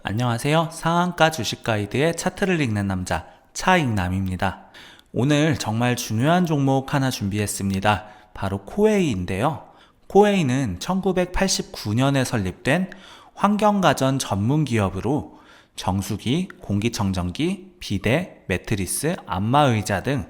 안녕하세요. 상한가 주식 가이드의 차트를 읽는 남자 차익남입니다. 오늘 정말 중요한 종목 하나 준비했습니다. 바로 코웨이인데요. 코웨이는 1989년에 설립된 환경가전 전문 기업으로 정수기, 공기청정기, 비데, 매트리스, 안마의자 등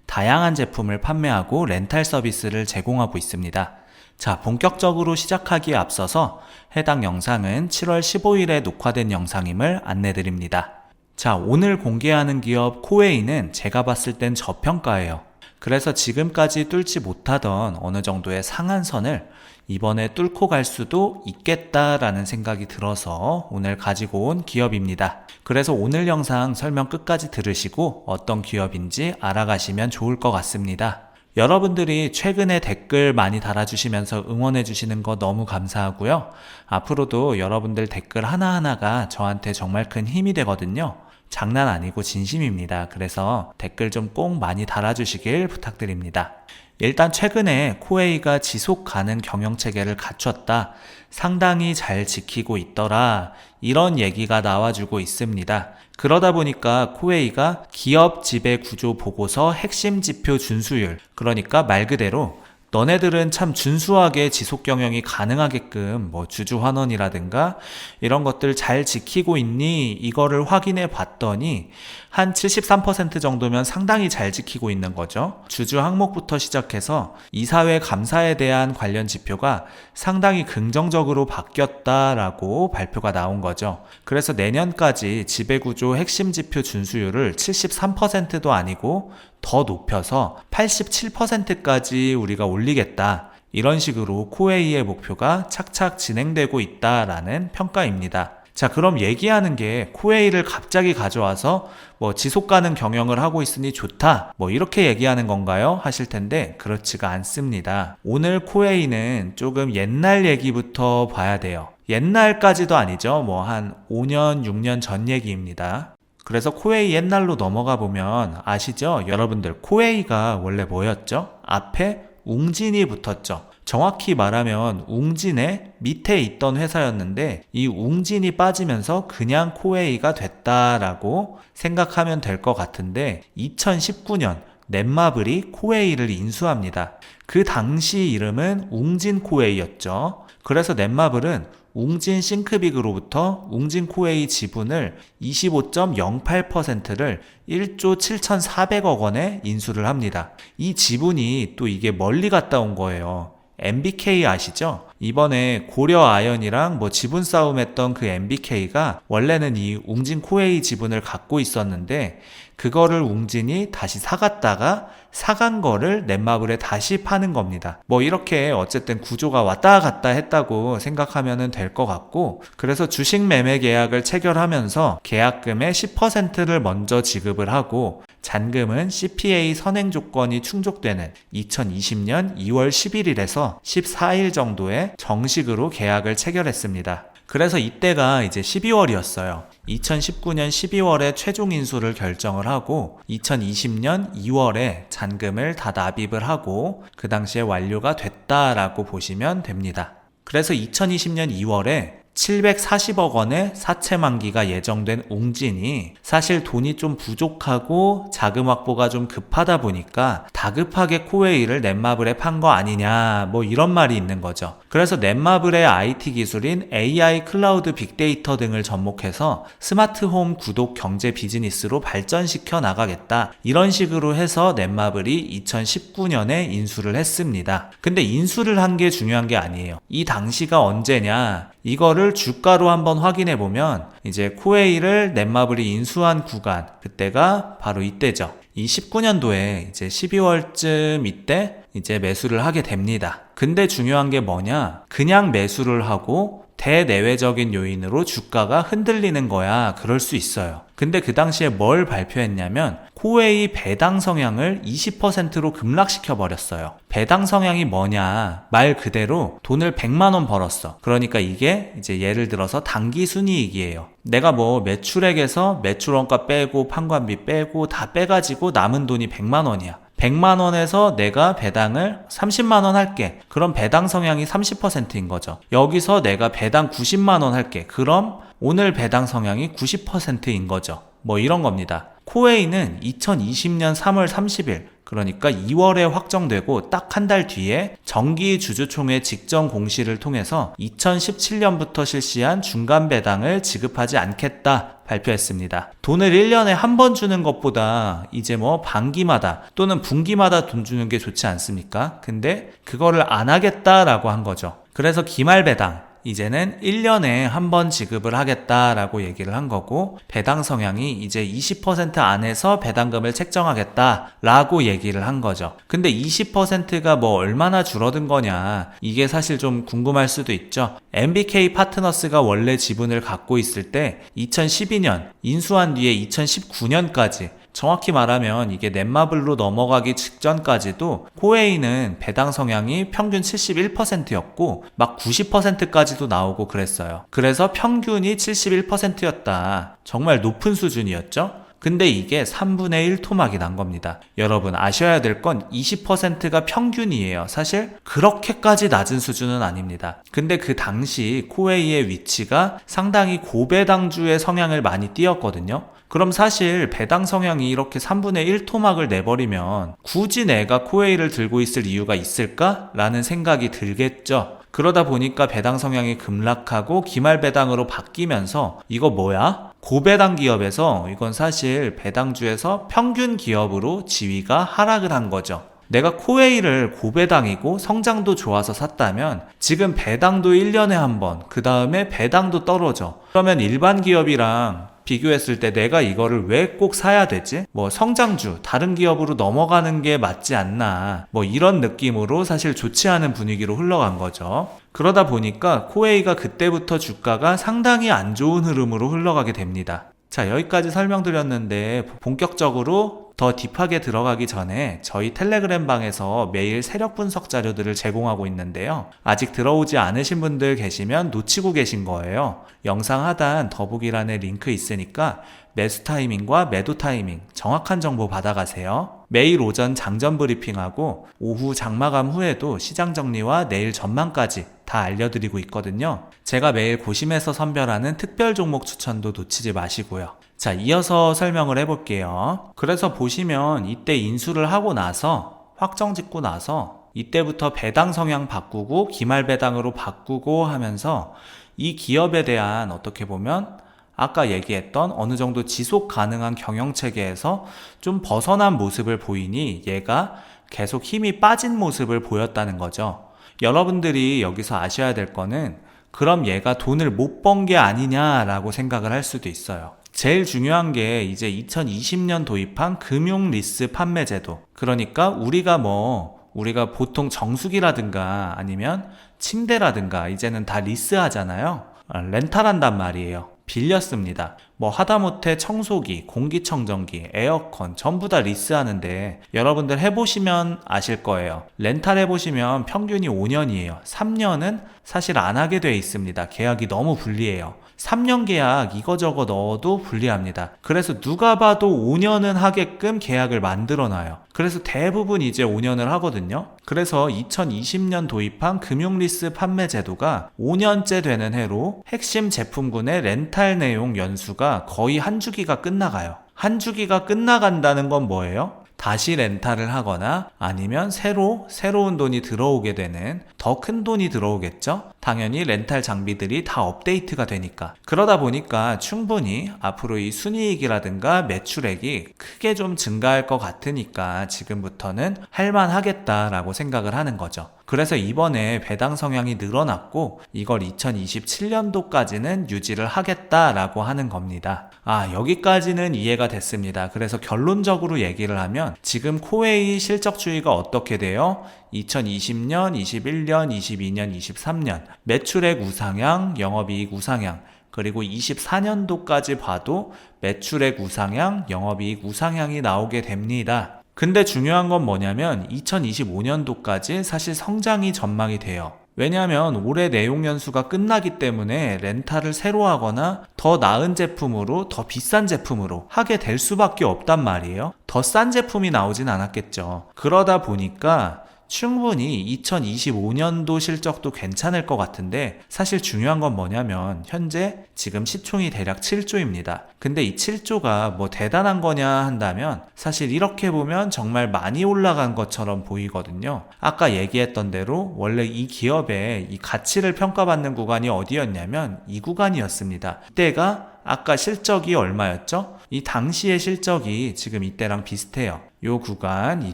다양한 제품을 판매하고 렌탈 서비스를 제공하고 있습니다. 자, 본격적으로 시작하기에 앞서서 해당 영상은 7월 15일에 녹화된 영상임을 안내드립니다. 자, 오늘 공개하는 기업 코웨이는 제가 봤을 땐 저평가예요. 그래서 지금까지 뚫지 못하던 어느 정도의 상한선을 이번에 뚫고 갈 수도 있겠다라는 생각이 들어서 오늘 가지고 온 기업입니다. 그래서 오늘 영상 설명 끝까지 들으시고 어떤 기업인지 알아가시면 좋을 것 같습니다. 여러분들이 최근에 댓글 많이 달아주시면서 응원해주시는 거 너무 감사하고요. 앞으로도 여러분들 댓글 하나하나가 저한테 정말 큰 힘이 되거든요. 장난 아니고 진심입니다. 그래서 댓글 좀 꼭 많이 달아주시길 부탁드립니다. 일단 최근에 코웨이가 지속 가능 경영체계를 갖췄다, 상당히 잘 지키고 있더라, 이런 얘기가 나와주고 있습니다. 그러다 보니까 코웨이가 기업 지배 구조 보고서 핵심 지표 준수율, 그러니까 말 그대로 너네들은 참 준수하게 지속 경영이 가능하게끔 주주 환원이라든가 이런 것들 잘 지키고 있니? 이거를 확인해 봤더니 한 73% 정도면 상당히 잘 지키고 있는 거죠. 주주 항목부터 시작해서 이사회 감사에 대한 관련 지표가 상당히 긍정적으로 바뀌었다라고 발표가 나온 거죠. 그래서 내년까지 지배구조 핵심 지표 준수율을 73%도 아니고 더 높여서 87%까지 우리가 올리겠다. 이런 식으로 코웨이의 목표가 착착 진행되고 있다라는 평가입니다. 자, 그럼 얘기하는 게 코웨이를 갑자기 가져와서 지속가능 경영을 하고 있으니 좋다, 이렇게 얘기하는 건가요? 하실 텐데 그렇지가 않습니다. 오늘 코웨이는 조금 옛날 얘기부터 봐야 돼요. 옛날까지도 아니죠. 한 5년, 6년 전 얘기입니다. 그래서 코웨이 옛날로 넘어가 보면 아시죠? 여러분들, 코웨이가 원래 뭐였죠? 앞에 웅진이 붙었죠. 정확히 말하면 웅진의 밑에 있던 회사였는데 이 웅진이 빠지면서 그냥 코웨이가 됐다라고 생각하면 될 것 같은데 2019년 넷마블이 코웨이를 인수합니다. 그 당시 이름은 웅진 코웨이였죠. 그래서 넷마블은 웅진 싱크빅으로부터 웅진 코웨이 지분을 25.08%를 1조 7,400억 원에 인수를 합니다. 이 지분이 또 이게 멀리 갔다 온 거예요. MBK 아시죠? 이번에 고려아연이랑 지분 싸움했던 그 MBK가 원래는 이 웅진 코웨이 지분을 갖고 있었는데 그거를 웅진이 다시 사갔다가 사간 거를 넷마블에 다시 파는 겁니다. 이렇게 어쨌든 구조가 왔다 갔다 했다고 생각하면 될 것 같고, 그래서 주식 매매 계약을 체결하면서 계약금의 10%를 먼저 지급을 하고 잔금은 CPA 선행 조건이 충족되는 2020년 2월 11일에서 14일 정도에 정식으로 계약을 체결했습니다. 그래서 이때가 이제 12월이었어요. 2019년 12월에 최종 인수를 결정을 하고 2020년 2월에 잔금을 다 납입을 하고 그 당시에 완료가 됐다라고 보시면 됩니다. 그래서 2020년 2월에 740억 원의 사채 만기가 예정된 웅진이 사실 돈이 좀 부족하고 자금 확보가 좀 급하다 보니까 다급하게 코웨이를 넷마블에 판 거 아니냐, 이런 말이 있는 거죠. 그래서 넷마블의 IT 기술인 AI 클라우드 빅데이터 등을 접목해서 스마트홈 구독 경제 비즈니스로 발전시켜 나가겠다, 이런 식으로 해서 넷마블이 2019년에 인수를 했습니다. 근데 인수를 한 게 중요한 게 아니에요. 이 당시가 언제냐, 이거를 주가로 한번 확인해 보면 이제 코웨이를 넷마블이 인수한 구간, 그때가 바로 이때죠. 이 19년도에 이제 12월쯤 이때 이제 매수를 하게 됩니다. 근데 중요한 게 뭐냐? 그냥 매수를 하고 대내외적인 요인으로 주가가 흔들리는 거야. 그럴 수 있어요. 근데 그 당시에 뭘 발표했냐면 코웨이 배당 성향을 20%로 급락시켜 버렸어요. 배당 성향이 뭐냐? 말 그대로 돈을 100만 원 벌었어. 그러니까 이게 이제 예를 들어서 단기 순이익이에요. 내가 매출액에서 매출원가 빼고 판관비 빼고 다 빼가지고 남은 돈이 100만 원이야. 100만 원에서 내가 배당을 30만 원 할게. 그럼 배당 성향이 30%인 거죠. 여기서 내가 배당 90만 원 할게. 그럼 오늘 배당 성향이 90%인 거죠. 뭐 이런 겁니다. 코웨이는 2020년 3월 30일, 그러니까 2월에 확정되고 딱 한 달 뒤에 정기 주주총회 직전 공시를 통해서 2017년부터 실시한 중간 배당을 지급하지 않겠다 발표했습니다. 돈을 1년에 한 번 주는 것보다 이제 뭐 반기마다 또는 분기마다 돈 주는 게 좋지 않습니까? 근데 그거를 안 하겠다라고 한 거죠. 그래서 기말 배당, 이제는 1년에 한 번 지급을 하겠다라고 얘기를 한 거고, 배당 성향이 이제 20% 안에서 배당금을 책정하겠다라고 얘기를 한 거죠. 근데 20%가 뭐 얼마나 줄어든 거냐, 이게 사실 좀 궁금할 수도 있죠. MBK 파트너스가 원래 지분을 갖고 있을 때 2012년 인수한 뒤에 2019년까지, 정확히 말하면 이게 넷마블로 넘어가기 직전까지도 코웨이는 배당 성향이 평균 71%였고 막 90%까지도 나오고 그랬어요. 그래서 평균이 71%였다. 정말 높은 수준이었죠? 근데 이게 3분의 1 토막이 난 겁니다. 여러분 아셔야 될 건 20%가 평균이에요. 사실 그렇게까지 낮은 수준은 아닙니다. 근데 그 당시 코웨이의 위치가 상당히 고배당주의 성향을 많이 띄었거든요. 그럼 사실 배당 성향이 이렇게 3분의 1 토막을 내버리면 굳이 내가 코웨이를 들고 있을 이유가 있을까? 라는 생각이 들겠죠. 그러다 보니까 배당 성향이 급락하고 기말 배당으로 바뀌면서 이거 뭐야? 고배당 기업에서 이건 사실 배당주에서 평균 기업으로 지위가 하락을 한 거죠. 내가 코웨이를 고배당이고 성장도 좋아서 샀다면 지금 배당도 1년에 한 번, 그 다음에 배당도 떨어져. 그러면 일반 기업이랑 비교했을 때 내가 이거를 왜 꼭 사야 되지? 뭐 성장주, 다른 기업으로 넘어가는 게 맞지 않나, 뭐 이런 느낌으로 사실 좋지 않은 분위기로 흘러간 거죠. 그러다 보니까 코웨이가 그때부터 주가가 상당히 안 좋은 흐름으로 흘러가게 됩니다. 자, 여기까지 설명드렸는데 본격적으로 더 딥하게 들어가기 전에 저희 텔레그램 방에서 매일 세력 분석 자료들을 제공하고 있는데요. 아직 들어오지 않으신 분들 계시면 놓치고 계신 거예요. 영상 하단 더보기란에 링크 있으니까 매수 타이밍과 매도 타이밍 정확한 정보 받아가세요. 매일 오전 장전 브리핑하고 오후 장마감 후에도 시장 정리와 내일 전망까지 다 알려드리고 있거든요. 제가 매일 고심해서 선별하는 특별 종목 추천도 놓치지 마시고요. 자, 이어서 설명을 해볼게요. 그래서 보시면 이때 인수를 하고 나서 확정 짓고 나서 이때부터 배당 성향 바꾸고 기말 배당으로 바꾸고 하면서 이 기업에 대한 어떻게 보면 아까 얘기했던 어느 정도 지속 가능한 경영 체계에서 좀 벗어난 모습을 보이니 얘가 계속 힘이 빠진 모습을 보였다는 거죠. 여러분들이 여기서 아셔야 될 거는 그럼 얘가 돈을 못 번 게 아니냐라고 생각을 할 수도 있어요. 제일 중요한 게 이제 2020년 도입한 금융 리스 판매 제도. 그러니까 우리가 보통 정수기라든가 아니면 침대라든가 이제는 다 리스 하잖아요. 렌탈한단 말이에요. 빌렸습니다. 뭐 하다못해 청소기, 공기청정기, 에어컨 전부 다 리스하는데 여러분들 해보시면 아실 거예요. 렌탈 해보시면 평균이 5년이에요. 3년은 사실 안 하게 돼 있습니다. 계약이 너무 불리해요. 3년 계약 이거저거 넣어도 불리합니다. 그래서 누가 봐도 5년은 하게끔 계약을 만들어놔요. 그래서 대부분 이제 5년을 하거든요. 그래서 2020년 도입한 금융리스 판매 제도가 5년째 되는 해로 핵심 제품군의 렌탈 내용 연수가 거의 한 주기가 끝나가요. 한 주기가 끝나간다는 건 뭐예요? 다시 렌탈을 하거나 아니면 새로운 돈이 들어오게 되는 더 큰 돈이 들어오겠죠? 당연히 렌탈 장비들이 다 업데이트가 되니까. 그러다 보니까 충분히 앞으로 이 순이익이라든가 매출액이 크게 좀 증가할 것 같으니까 지금부터는 할만하겠다라고 생각을 하는 거죠. 그래서 이번에 배당 성향이 늘어났고 이걸 2027년도까지는 유지를 하겠다라고 하는 겁니다. 여기까지는 이해가 됐습니다. 그래서 결론적으로 얘기를 하면 지금 코웨이 실적 추이가 어떻게 돼요? 2020년, 21년, 22년, 23년 매출액 우상향, 영업이익 우상향, 그리고 24년도까지 봐도 매출액 우상향, 영업이익 우상향이 나오게 됩니다. 근데 중요한 건 뭐냐면 2025년도까지 사실 성장이 전망이 돼요. 왜냐하면 올해 내용 연수가 끝나기 때문에 렌탈을 새로 하거나 더 나은 제품으로 더 비싼 제품으로 하게 될 수밖에 없단 말이에요. 더 싼 제품이 나오진 않았겠죠. 그러다 보니까 충분히 2025년도 실적도 괜찮을 것 같은데, 사실 중요한 건 뭐냐면 현재 지금 시총이 대략 7조입니다. 근데 이 7조가 뭐 대단한 거냐 한다면 사실 이렇게 보면 정말 많이 올라간 것처럼 보이거든요. 아까 얘기했던 대로 원래 이 기업의 이 가치를 평가받는 구간이 어디였냐면 이 구간이었습니다. 이때가 아까 실적이 얼마였죠? 이 당시의 실적이 지금 이때랑 비슷해요. 요 구간, 이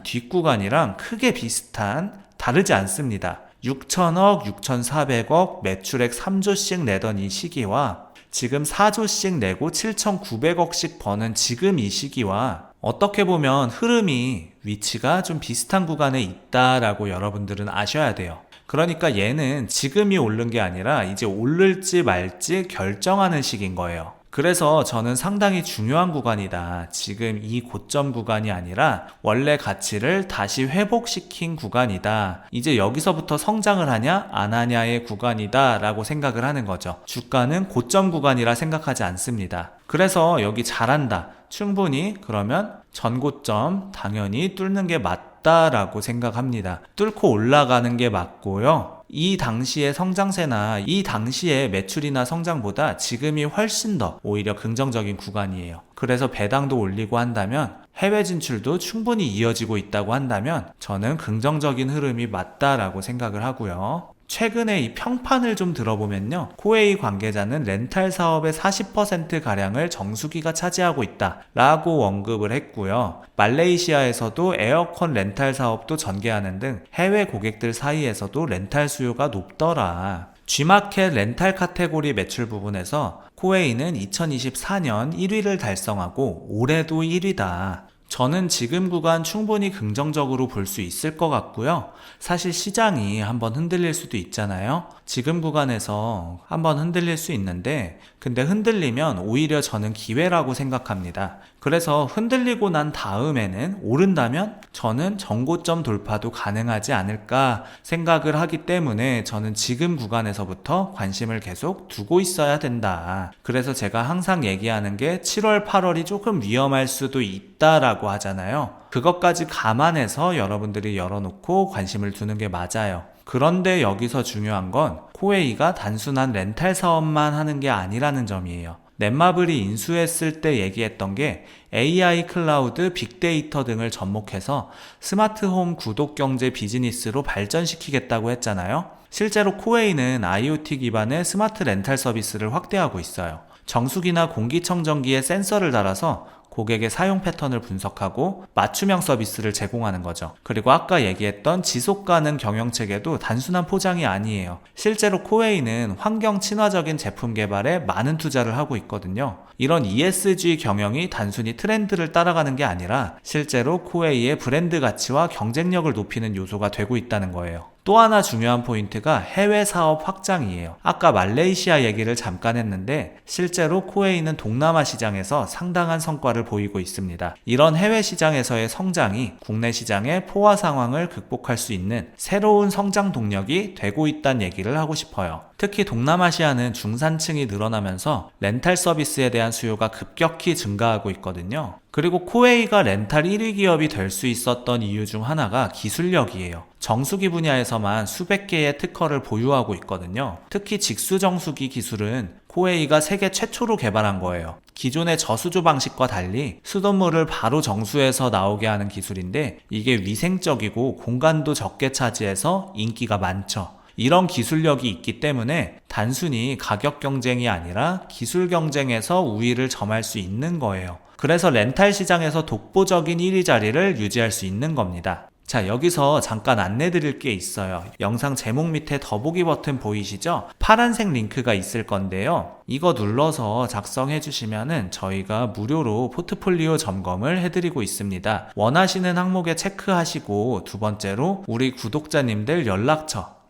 뒷구간이랑 크게 비슷한, 다르지 않습니다. 6천억, 6,400억 매출액 3조씩 내던 이 시기와 지금 4조씩 내고 7,900억씩 버는 지금 이 시기와 어떻게 보면 흐름이, 위치가 좀 비슷한 구간에 있다라고 여러분들은 아셔야 돼요. 그러니까 얘는 지금이 오른 게 아니라 이제 오를지 말지 결정하는 시기인 거예요. 그래서 저는 상당히 중요한 구간이다. 지금 이 고점 구간이 아니라 원래 가치를 다시 회복시킨 구간이다. 이제 여기서부터 성장을 하냐 안 하냐의 구간이다 라고 생각을 하는 거죠. 주가는 고점 구간이라 생각하지 않습니다. 그래서 여기 잘한다. 충분히 그러면 전고점 당연히 뚫는 게 맞다라고 생각합니다. 뚫고 올라가는 게 맞고요. 이 당시의 성장세나 이 당시의 매출이나 성장보다 지금이 훨씬 더 오히려 긍정적인 구간이에요. 그래서 배당도 올리고 한다면, 해외 진출도 충분히 이어지고 있다고 한다면 저는 긍정적인 흐름이 맞다라고 생각을 하고요. 최근에 이 평판을 좀 들어보면요, 코웨이 관계자는 렌탈 사업의 40%가량을 정수기가 차지하고 있다 라고 언급을 했고요. 말레이시아에서도 에어컨 렌탈 사업도 전개하는 등 해외 고객들 사이에서도 렌탈 수요가 높더라. G마켓 렌탈 카테고리 매출 부분에서 코웨이는 2024년 1위를 달성하고 올해도 1위다. 저는 지금 구간 충분히 긍정적으로 볼 수 있을 것 같고요. 사실 시장이 한번 흔들릴 수도 있잖아요. 지금 구간에서 한번 흔들릴 수 있는데, 근데 흔들리면 오히려 저는 기회라고 생각합니다. 그래서 흔들리고 난 다음에는 오른다면 저는 전고점 돌파도 가능하지 않을까 생각을 하기 때문에 저는 지금 구간에서부터 관심을 계속 두고 있어야 된다. 그래서 제가 항상 얘기하는 게 7월, 8월이 조금 위험할 수도 있다라고 하잖아요. 그것까지 감안해서 여러분들이 열어놓고 관심을 두는 게 맞아요. 그런데 여기서 중요한 건 코웨이가 단순한 렌탈 사업만 하는 게 아니라는 점이에요. 넷마블이 인수했을 때 얘기했던 게 AI, 클라우드, 빅데이터 등을 접목해서 스마트홈 구독 경제 비즈니스로 발전시키겠다고 했잖아요. 실제로 코웨이는 IoT 기반의 스마트 렌탈 서비스를 확대하고 있어요. 정수기나 공기청정기에 센서를 달아서 고객의 사용 패턴을 분석하고 맞춤형 서비스를 제공하는 거죠. 그리고 아까 얘기했던 지속가능 경영체계도 단순한 포장이 아니에요. 실제로 코웨이는 환경 친화적인 제품 개발에 많은 투자를 하고 있거든요. 이런 ESG 경영이 단순히 트렌드를 따라가는 게 아니라 실제로 코웨이의 브랜드 가치와 경쟁력을 높이는 요소가 되고 있다는 거예요. 또 하나 중요한 포인트가 해외 사업 확장이에요. 아까 말레이시아 얘기를 잠깐 했는데 실제로 코웨이는 동남아 시장에서 상당한 성과를 보이고 있습니다. 이런 해외 시장에서의 성장이 국내 시장의 포화 상황을 극복할 수 있는 새로운 성장 동력이 되고 있다는 얘기를 하고 싶어요. 특히 동남아시아는 중산층이 늘어나면서 렌탈 서비스에 대한 수요가 급격히 증가하고 있거든요. 그리고 코웨이가 렌탈 1위 기업이 될 수 있었던 이유 중 하나가 기술력이에요. 정수기 분야에서만 수백 개의 특허를 보유하고 있거든요. 특히 직수정수기 기술은 코웨이가 세계 최초로 개발한 거예요. 기존의 저수조 방식과 달리 수돗물을 바로 정수해서 나오게 하는 기술인데 이게 위생적이고 공간도 적게 차지해서 인기가 많죠. 이런 기술력이 있기 때문에 단순히 가격 경쟁이 아니라 기술 경쟁에서 우위를 점할 수 있는 거예요. 그래서 렌탈 시장에서 독보적인 1위 자리를 유지할 수 있는 겁니다. 자, 여기서 잠깐 안내 드릴 게 있어요. 영상 제목 밑에 더보기 버튼 보이시죠? 파란색 링크가 있을 건데요. 이거 눌러서 작성해 주시면은 저희가 무료로 포트폴리오 점검을 해드리고 있습니다. 원하시는 항목에 체크하시고, 두 번째로 우리 구독자님들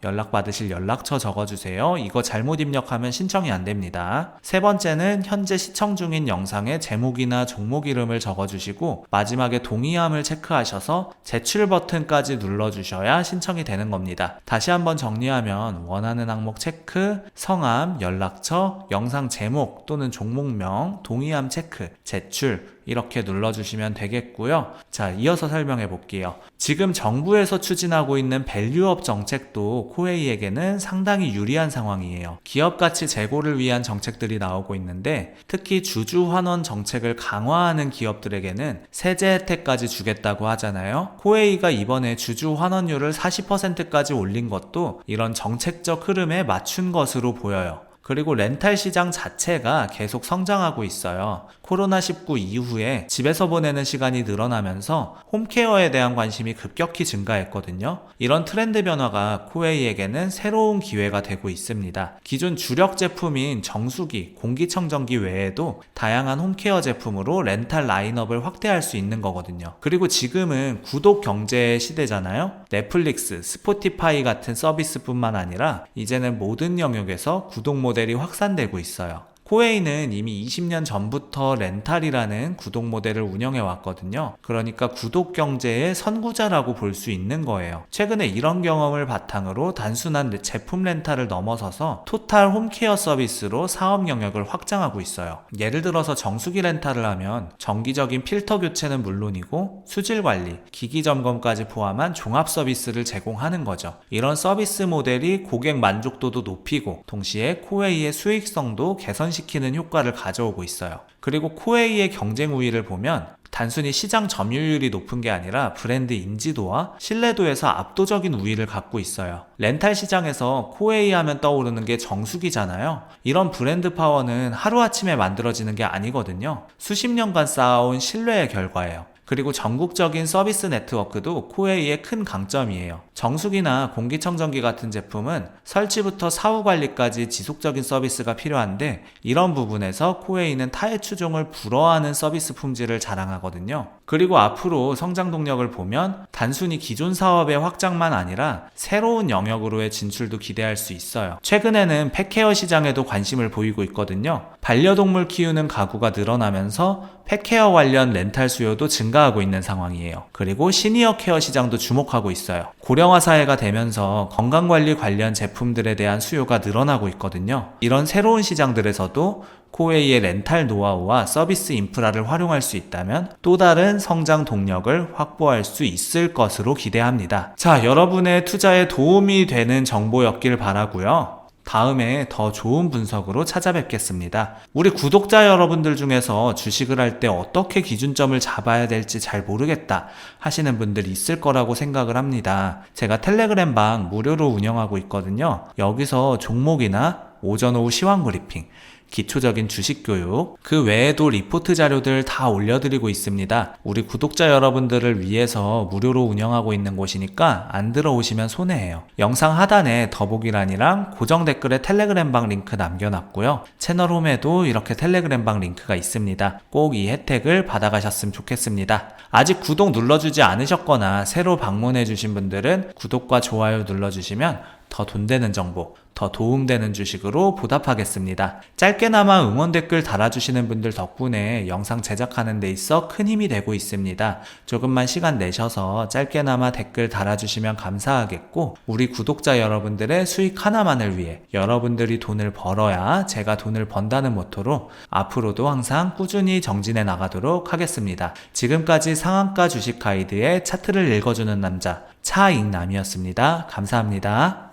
연락받으실 연락처 적어주세요. 이거 잘못 입력하면 신청이 안 됩니다. 세 번째는 현재 시청 중인 영상의 제목이나 종목 이름을 적어주시고 마지막에 동의함을 체크하셔서 제출 버튼까지 눌러주셔야 신청이 되는 겁니다. 다시 한번 정리하면 원하는 항목 체크, 성함, 연락처, 영상 제목 또는 종목명, 동의함 체크, 제출, 이렇게 눌러주시면 되겠고요. 자, 이어서 설명해 볼게요. 지금 정부에서 추진하고 있는 밸류업 정책도 코웨이에게는 상당히 유리한 상황이에요. 기업 가치 제고를 위한 정책들이 나오고 있는데 특히 주주 환원 정책을 강화하는 기업들에게는 세제 혜택까지 주겠다고 하잖아요. 코웨이가 이번에 주주 환원율을 40%까지 올린 것도 이런 정책적 흐름에 맞춘 것으로 보여요. 그리고 렌탈 시장 자체가 계속 성장하고 있어요. 코로나19 이후에 집에서 보내는 시간이 늘어나면서 홈케어에 대한 관심이 급격히 증가했거든요. 이런 트렌드 변화가 코웨이에게는 새로운 기회가 되고 있습니다. 기존 주력 제품인 정수기, 공기청정기 외에도 다양한 홈케어 제품으로 렌탈 라인업을 확대할 수 있는 거거든요. 그리고 지금은 구독 경제의 시대잖아요. 넷플릭스, 스포티파이 같은 서비스뿐만 아니라 이제는 모든 영역에서 구독 모델이 확산되고 있어요. 코웨이는 이미 20년 전부터 렌탈이라는 구독 모델을 운영해 왔거든요. 그러니까 구독 경제의 선구자라고 볼 수 있는 거예요. 최근에 이런 경험을 바탕으로 단순한 제품 렌탈을 넘어서서 토탈 홈케어 서비스로 사업 영역을 확장하고 있어요. 예를 들어서 정수기 렌탈을 하면 정기적인 필터 교체는 물론이고 수질 관리, 기기 점검까지 포함한 종합 서비스를 제공하는 거죠. 이런 서비스 모델이 고객 만족도도 높이고 동시에 코웨이의 수익성도 개선시키는 효과를 가져오고 있어요. 그리고 코웨이의 경쟁 우위를 보면 단순히 시장 점유율이 높은 게 아니라 브랜드 인지도와 신뢰도에서 압도적인 우위를 갖고 있어요. 렌탈 시장에서 코웨이 하면 떠오르는 게 정수기잖아요. 이런 브랜드 파워는 하루아침에 만들어지는 게 아니거든요. 수십 년간 쌓아온 신뢰의 결과예요. 그리고 전국적인 서비스 네트워크도 코웨이의 큰 강점이에요. 정수기나 공기청정기 같은 제품은 설치부터 사후 관리까지 지속적인 서비스가 필요한데 이런 부분에서 코웨이는 타의 추종을 불허하는 서비스 품질을 자랑하거든요. 그리고 앞으로 성장 동력을 보면 단순히 기존 사업의 확장만 아니라 새로운 영역으로의 진출도 기대할 수 있어요. 최근에는 펫케어 시장에도 관심을 보이고 있거든요. 반려동물 키우는 가구가 늘어나면서 펫케어 관련 렌탈 수요도 증가하고 있는 상황이에요. 그리고 시니어 케어 시장도 주목하고 있어요. 고령화 사회가 되면서 건강관리 관련 제품들에 대한 수요가 늘어나고 있거든요. 이런 새로운 시장들에서도 코웨이의 렌탈 노하우와 서비스 인프라를 활용할 수 있다면 또 다른 성장 동력을 확보할 수 있을 것으로 기대합니다. 자, 여러분의 투자에 도움이 되는 정보였길 바라고요. 다음에 더 좋은 분석으로 찾아뵙겠습니다. 우리 구독자 여러분들 중에서 주식을 할 때 어떻게 기준점을 잡아야 될지 잘 모르겠다 하시는 분들이 있을 거라고 생각을 합니다. 제가 텔레그램 방 무료로 운영하고 있거든요. 여기서 종목이나 오전 오후 시황 브리핑, 기초적인 주식 교육, 그 외에도 리포트 자료들 다 올려드리고 있습니다. 우리 구독자 여러분들을 위해서 무료로 운영하고 있는 곳이니까 안 들어오시면 손해예요. 영상 하단에 더보기란이랑 고정 댓글에 텔레그램방 링크 남겨놨고요. 채널 홈에도 이렇게 텔레그램방 링크가 있습니다. 꼭 이 혜택을 받아가셨으면 좋겠습니다. 아직 구독 눌러주지 않으셨거나 새로 방문해주신 분들은 구독과 좋아요 눌러주시면 더 돈 되는 정보, 더 도움되는 주식으로 보답하겠습니다. 짧게나마 응원 댓글 달아주시는 분들 덕분에 영상 제작하는 데 있어 큰 힘이 되고 있습니다. 조금만 시간 내셔서 짧게나마 댓글 달아주시면 감사하겠고 우리 구독자 여러분들의 수익 하나만을 위해 여러분들이 돈을 벌어야 제가 돈을 번다는 모토로 앞으로도 항상 꾸준히 정진해 나가도록 하겠습니다. 지금까지 상한가 주식 가이드의 차트를 읽어주는 남자 차익남이었습니다. 감사합니다.